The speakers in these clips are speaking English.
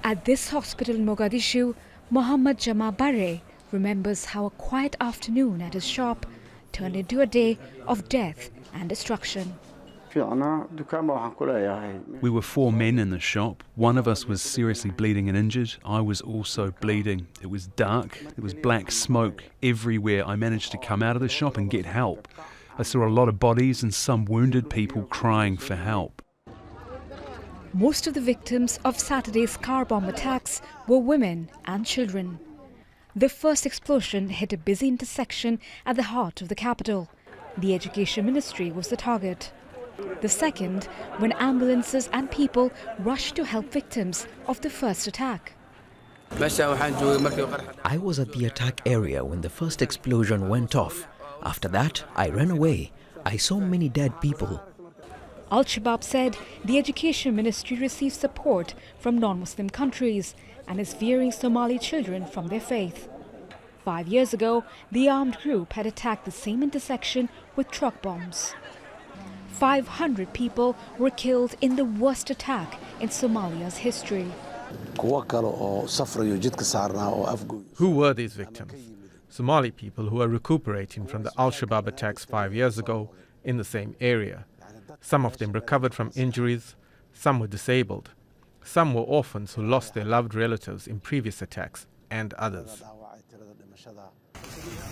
At this hospital in Mogadishu, Mohammed Jama Barre remembers how a quiet afternoon at his shop turned into a day of death and destruction. We were 4 men in the shop. One of us was seriously bleeding and injured. I was also bleeding. It was dark. There was black smoke everywhere. I managed to come out of the shop and get help. I saw a lot of bodies and some wounded people crying for help. Most of the victims of Saturday's car bomb attacks were women and children. The first explosion hit a busy intersection at the heart of the capital. The Education Ministry was the target. The second, when ambulances and people rushed to help victims of the first attack. I was at the attack area when the first explosion went off. After that, I ran away. I saw many dead people. Al-Shabab said the Education Ministry receives support from non-Muslim countries and is veering Somali children from their faith. 5 years ago, the armed group had attacked the same intersection with truck bombs. 500 people were killed in the worst attack in Somalia's history. Who were these victims? Somali people who are recuperating from the al-Shabab attacks 5 years ago in the same area. Some of them recovered from injuries, some were disabled. Some were orphans who lost their loved relatives in previous attacks, and others.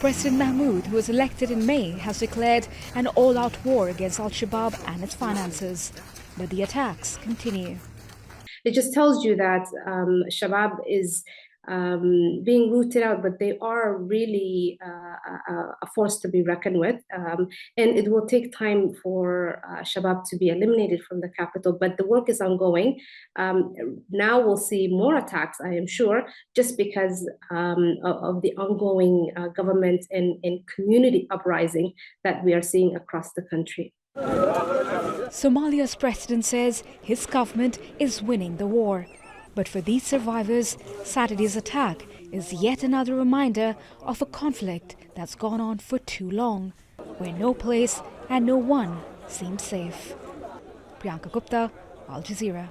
President Mahmoud, who was elected in May, has declared an all-out war against al-Shabab and its finances. But the attacks continue. It just tells you that Shabbab is being rooted out, but they are really a force to be reckoned with. And it will take time for Shabbab to be eliminated from the capital, but the work is ongoing. Now we'll see more attacks, I am sure, just because of the ongoing government and community uprising that we are seeing across the country. Somalia's president says his government is winning the war. But for these survivors, Saturday's attack is yet another reminder of a conflict that's gone on for too long, where no place and no one seems safe. Priyanka, Gupta, Al Jazeera.